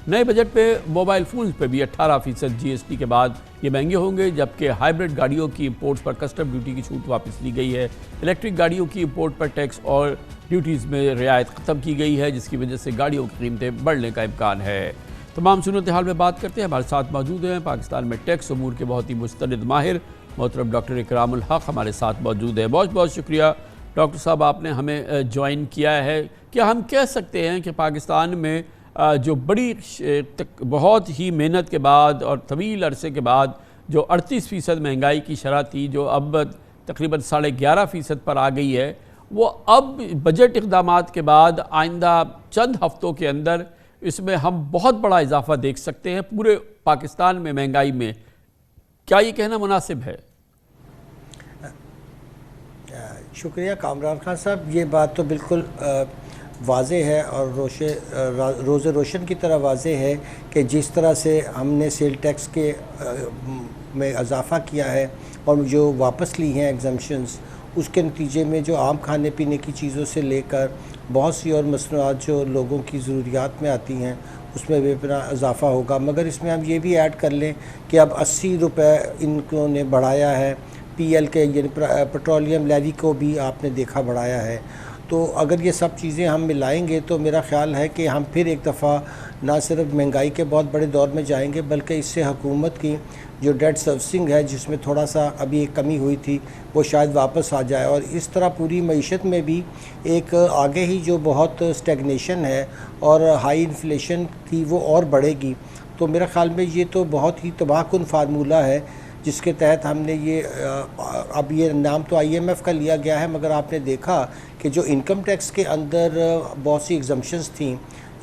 नए बजट पे mobile phones पे भी 18% GST के बाद ये महंगे होंगे, जबकि हाइब्रिड गाड़ियों की इंपोर्ट्स पर कस्टम ड्यूटी की छूट वापस ली गई है। इलेक्ट्रिक गाड़ियों की इंपोर्ट पर टैक्स और ड्यूटीज़ में रियायत ख़त्म की गई है, जिसकी वजह से गाड़ियों की कीमतें बढ़ने का इम्कान है। तमाम सूरत हाल में बात करते हैं। हमारे साथ मौजूद हैं पाकिस्तान में टैक्स अमूर के बहुत ही मुस्तनिद माहिर मोहतरम डॉक्टर इकरामुल हक हमारे साथ मौजूद है। बहुत बहुत शुक्रिया डॉक्टर साहब, आपने हमें ज्वाइन किया है। क्या हम कह सकते हैं कि पाकिस्तान में जो बहुत ही मेहनत के बाद और तवील अरसे के बाद जो 38% महंगाई की शरह थी, जो अब तकरीबन 11.5% पर आ गई है, वो अब बजट इक़दामात के बाद आइंदा चंद हफ्तों के अंदर इसमें हम बहुत बड़ा इजाफा देख सकते हैं पूरे पाकिस्तान में महंगाई में? क्या ये कहना मुनासिब है? शुक्रिया कामरान खान साहब, ये बात तो बिल्कुल वाज़े है और रोज़ रोशन की तरह वाज़े है कि जिस तरह से हमने सेल टैक्स के में इजाफ़ा किया है और जो वापस ली हैं एग्जम्पशंस, उसके नतीजे में जो आम खाने पीने की चीज़ों से लेकर बहुत सी और मसनूआत जो लोगों की ज़रूरियात में आती हैं उसमें बेपनाह इजाफ़ा होगा। मगर इसमें हम ये भी ऐड कर लें कि अब 80 रुपये इन्होंने बढ़ाया है। PL के यानी पेट्रोलियम लेवी को भी आपने देखा बढ़ाया है। तो अगर ये सब चीज़ें हम मिलाएंगे तो मेरा ख़्याल है कि हम फिर एक दफ़ा ना सिर्फ महंगाई के बहुत बड़े दौर में जाएंगे, बल्कि इससे हुकूमत की जो डेट सर्विसिंग है, जिसमें थोड़ा सा अभी एक कमी हुई थी, वो शायद वापस आ जाए। और इस तरह पूरी मईशत में भी एक आगे ही जो बहुत स्टैग्नेशन है और हाई इन्फ्लेशन थी वो और बढ़ेगी। तो मेरा ख़्याल में ये तो बहुत ही तबाहकुन फार्मूला है जिसके तहत हमने ये अब ये नाम तो IMF का लिया गया है, मगर आपने देखा कि जो इनकम टैक्स के अंदर बहुत सी एग्जम्पशंस थी,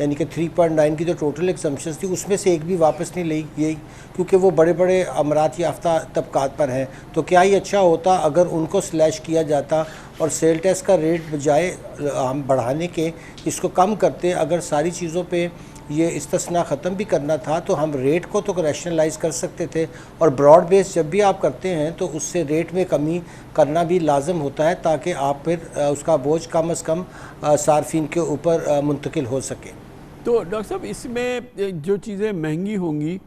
यानी कि 3.9 की जो टोटल एग्जम्पशंस थी उसमें से एक भी वापस नहीं ली गई, क्योंकि वो बड़े बड़े अमरात याफ्ता तबकात पर हैं। तो क्या ही अच्छा होता अगर उनको स्लैश किया जाता और सेल टैक्स का रेट बजाय हम बढ़ाने के इसको कम करते। अगर सारी चीज़ों पे ये इस्तिस्ना ख़त्म भी करना था तो हम रेट को तो रैशनलाइज कर सकते थे, और ब्रॉड बेस जब भी आप करते हैं तो उससे रेट में कमी करना भी लाजम होता है, ताकि आप फिर उसका बोझ कम अज़ कम सार्फिन के ऊपर मुंतकिल हो सके। तो डॉक्टर साहब, इसमें जो चीज़ें महंगी होंगी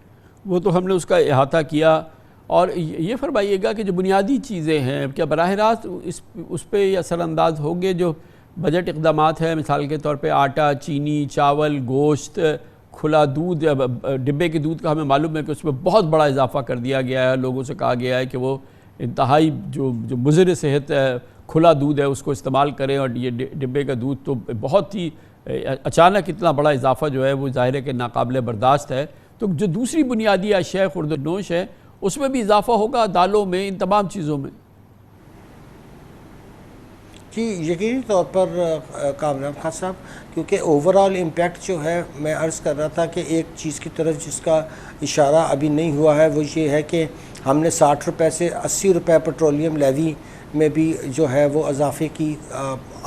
वो तो हमने उसका अहाता किया, और ये फरमाइएगा कि जो बुनियादी चीज़ें हैं क्या बराह रास्त उस पर ये असरअंदाज होंगे जो बजट इक़दामात है? मिसाल के तौर पे आटा, चीनी, चावल, गोश्त, खुला दूध, डिब्बे के दूध का हमें मालूम है कि उसमें बहुत बड़ा इजाफा कर दिया गया है। लोगों से कहा गया है कि वो इंतहाई जो मुज़र सेहत खुला दूध है उसको इस्तेमाल करें, और ये डिब्बे का दूध तो बहुत ही अचानक इतना बड़ा इजाफा जो है वो ज़ाहिर है कि नाकाबिले बर्दाश्त है। तो जो दूसरी बुनियादी अशिया खुर्दनोश है उसमें भी इजाफा होगा, दालों में, इन तमाम चीज़ों में? जी यकीनी तौर पर कामरान खान साहब, क्योंकि ओवरऑल इम्पैक्ट जो है, मैं अर्ज़ कर रहा था कि एक चीज़ की तरफ जिसका इशारा अभी नहीं हुआ है वो ये है कि हमने 60 रुपये से 80 रुपये पेट्रोलियम लेवी में भी जो है वो इजाफे की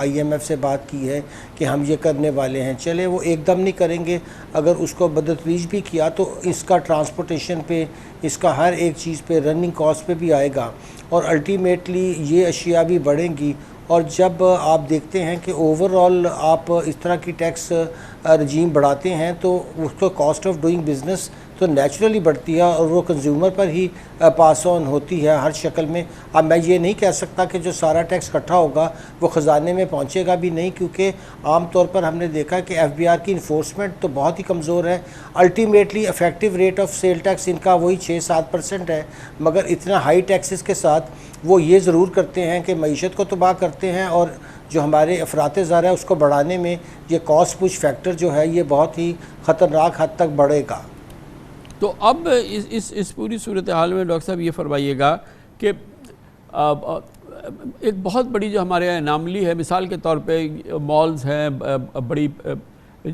IMF से बात की है कि हम ये करने वाले हैं। चले वो एकदम नहीं करेंगे, अगर उसको बदतरीज भी किया तो इसका ट्रांसपोर्टेशन पे, इसका हर एक चीज़ पे, रनिंग कॉस्ट पे भी आएगा, और अल्टीमेटली ये अशिया भी बढ़ेंगी। और जब आप देखते हैं कि ओवरऑल आप इस तरह की टैक्स रजीम बढ़ाते हैं तो उसको कॉस्ट ऑफ डूइंग बिज़नेस तो नेचुरली बढ़ती है, और वो कंज्यूमर पर ही पास ऑन होती है हर शक्ल में। अब मैं ये नहीं कह सकता कि जो सारा टैक्स इकट्ठा होगा वो ख़जाने में पहुंचेगा भी नहीं, क्योंकि आम तौर पर हमने देखा कि FBR की इन्फोर्समेंट तो बहुत ही कमज़ोर है। Ultimately effective rate of sale tax इनका वही 6-7% है, मगर इतना हाई टैक्सेस के साथ वो ये ज़रूर करते हैं कि मईशत को तबाह करते हैं, और जो हमारे अफरात ज़र है उसको बढ़ाने में ये कॉस्ट पुश फैक्टर जो है ये बहुत ही ख़तरनाक हद तक बढ़ेगा। तो अब इस पूरी सूरत हाल में डॉक्टर साहब ये फरमाइएगा कि एक बहुत बड़ी जो हमारे यहाँ नामली है, मिसाल के तौर पे मॉल्स हैं, बड़ी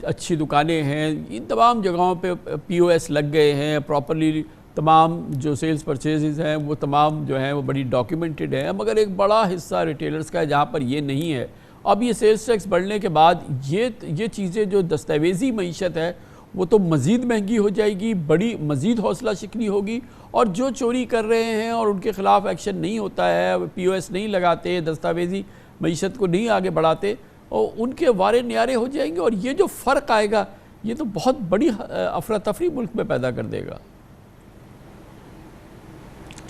अच्छी दुकानें हैं, इन तमाम जगहों पे POS लग गए हैं प्रॉपरली, तमाम जो सेल्स परचेजेस हैं वो तमाम जो हैं वो बड़ी डॉक्यूमेंटेड हैं, मगर एक बड़ा हिस्सा रिटेलर्स का है जहाँ पर ये नहीं है। अब ये सेल्स टैक्स बढ़ने के बाद ये चीज़ें जो दस्तावेज़ी मईशत है वो तो मज़ीद महंगी हो जाएगी, बड़ी मज़ीद हौसला शिकनी होगी, और जो चोरी कर रहे हैं और उनके ख़िलाफ़ एक्शन नहीं होता है, POS नहीं लगाते, दस्तावेज़ी मईशत को नहीं आगे बढ़ाते, और उनके वारे न्यारे हो जाएंगे। और ये जो फ़र्क आएगा ये तो बहुत बड़ी अफरा तफरी मुल्क में पैदा कर देगा।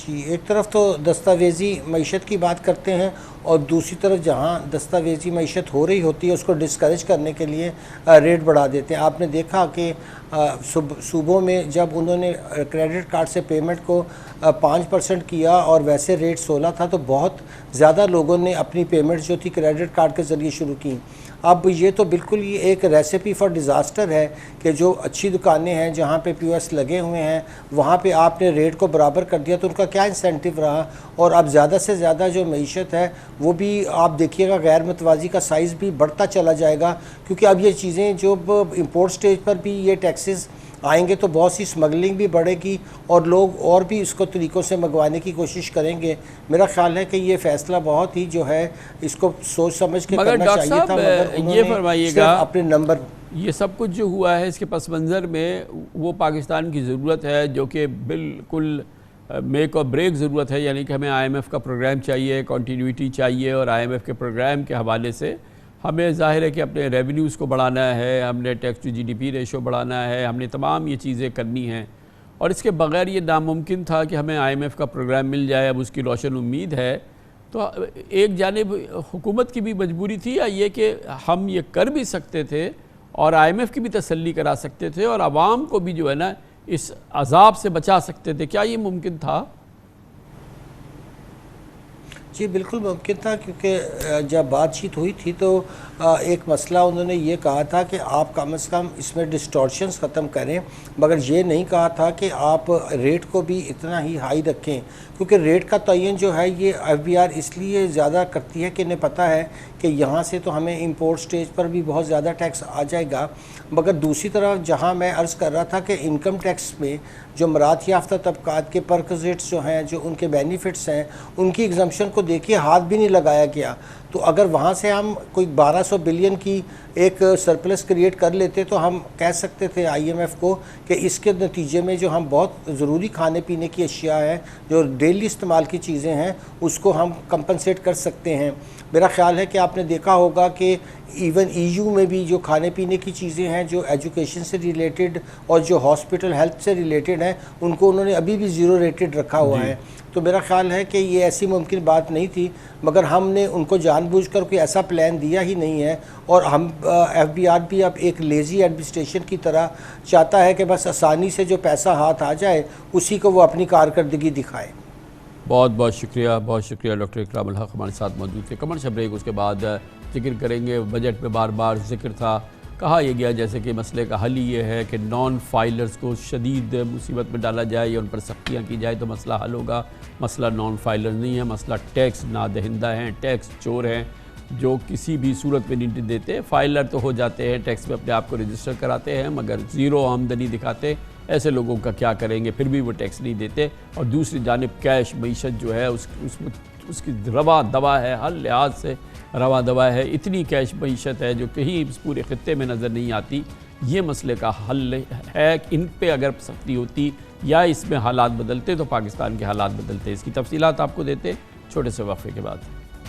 जी, एक तरफ तो दस्तावेज़ी मईशत की बात करते हैं और दूसरी तरफ जहां दस्तावेज़ी मईशत हो रही होती है उसको डिस्करेज करने के लिए रेट बढ़ा देते हैं। आपने देखा कि सूबों में जब उन्होंने क्रेडिट कार्ड से पेमेंट को 5% किया और वैसे रेट 16 था, तो बहुत ज़्यादा लोगों ने अपनी पेमेंट जो थी क्रेडिट कार्ड के ज़रिए शुरू की। अब ये तो बिल्कुल ही एक रेसिपी फॉर डिज़ास्टर है कि जो अच्छी दुकानें हैं जहाँ पे POS लगे हुए हैं वहाँ पे आपने रेट को बराबर कर दिया, तो उनका क्या इंसेंटिव रहा। और अब ज़्यादा से ज़्यादा जो मईशत है वो भी आप देखिएगा गैर मतवाज़ी का साइज़ भी बढ़ता चला जाएगा, क्योंकि अब ये चीज़ें जो इम्पोर्ट स्टेज पर भी ये टैक्सेस आएंगे तो बहुत सी स्मगलिंग भी बढ़ेगी और लोग और भी इसको तरीक़ों से मंगवाने की कोशिश करेंगे। मेरा ख्याल है कि ये फ़ैसला बहुत ही जो है इसको सोच समझ के करना चाहिए था, मगर ये फरमाइएगा अपने नंबर, ये सब कुछ जो हुआ है इसके पस मंज़र में वो पाकिस्तान की ज़रूरत है जो कि बिल्कुल मेक और ब्रेक ज़रूरत है, यानी कि हमें IMF का प्रोग्राम चाहिए, कॉन्टीन्यूटी चाहिए, और IMF के प्रोग्राम के हवाले से हमें ज़ाहिर है कि अपने रेवेन्यूज़ को बढ़ाना है, हमने टैक्स टू GDP रेशो बढ़ाना है, हमने तमाम ये चीज़ें करनी हैं। और इसके बग़ैर ये नामुमकिन था कि हमें IMF का प्रोग्राम मिल जाए। अब उसकी रोशन उम्मीद है। तो एक जानिब हुकूमत की भी मजबूरी थी या ये कि हम ये कर भी सकते थे और IMF की भी तसल्ली करा सकते थे और आवाम को भी जो है ना इस अजाब से बचा सकते थे। क्या ये मुमकिन था? जी बिल्कुल मुमकिन था, क्योंकि जब बातचीत हुई थी तो एक मसला उन्होंने ये कहा था कि आप कम से कम इसमें डिस्टॉर्शंस ख़त्म करें, मगर ये नहीं कहा था कि आप रेट को भी इतना ही हाई रखें, क्योंकि रेट का तयन जो है ये FBR इसलिए ज़्यादा करती है कि इन्हें पता है कि यहाँ से तो हमें इंपोर्ट स्टेज पर भी बहुत ज़्यादा टैक्स आ जाएगा। मगर दूसरी तरफ जहाँ मैं अर्ज़ कर रहा था कि इनकम टैक्स में जो मरात याफ्ता तबकात के परक्विजिट्स जो हैं, जो उनके बेनिफिट्स हैं, उनकी एग्जम्पशन को देखिए हाथ भी नहीं लगाया गया। तो अगर वहाँ से हम कोई 1200 बिलियन की एक सरप्लस क्रिएट कर लेते तो हम कह सकते थे IMF को कि इसके नतीजे में जो हम बहुत ज़रूरी खाने पीने की अशिया है, जो डेली इस्तेमाल की चीज़ें हैं, उसको हम कंपनसेट कर सकते हैं। मेरा ख़्याल है कि आपने देखा होगा कि इवन EU में भी जो खाने पीने की चीज़ें हैं, जो एजुकेशन से रिलेटेड और जो हॉस्पिटल हेल्थ से रिलेटेड हैं, उनको उन्होंने अभी भी ज़ीरो रेटेड रखा हुआ है। तो मेरा ख़्याल है कि ये ऐसी मुमकिन बात नहीं थी, मगर हमने उनको जानबूझकर कोई ऐसा प्लान दिया ही नहीं है। और हम FBR भी अब एक लेज़ी एडमिनिस्ट्रेशन की तरह चाहता है कि बस आसानी से जो पैसा हाथ आ जाए उसी को वो अपनी कारकर्दगी दिखाए। बहुत बहुत शुक्रिया, बहुत शुक्रिया डॉक्टर इकराम उल हक हमारे साथ मौजूद थे। कमर्शियल ब्रेक, उसके बाद जिक्र करेंगे। बजट में बार बार जिक्र था, कहा यह गया जैसे कि मसले का हल ये है कि नॉन फाइलर्स को शदीद मुसीबत में डाला जाए या उन पर सख्तियाँ की जाए तो मसला हल होगा। मसला नॉन फाइलर नहीं है, मसला टैक्स नादहिंदा हैं, टैक्स चोर हैं जो किसी भी सूरत में नहीं देते। फाइलर तो हो जाते हैं, टैक्स में अपने आप को रजिस्टर कराते हैं, मगर ज़ीरो आमदनी दिखाते। ऐसे लोगों का क्या करेंगे, फिर भी वो टैक्स नहीं देते। और दूसरी जानिब कैश मईशत जो है उसकी रवा दवा है, हर लिहाज से रवा दवा है। इतनी कैश मईशत है जो कहीं इस पूरे खित्ते में नज़र नहीं आती। ये मसले का हल है। इन पे अगर सख्ती होती या इसमें हालात बदलते तो पाकिस्तान के हालात बदलते। इसकी तफसीलात आपको देते छोटे से वक्फे के बाद।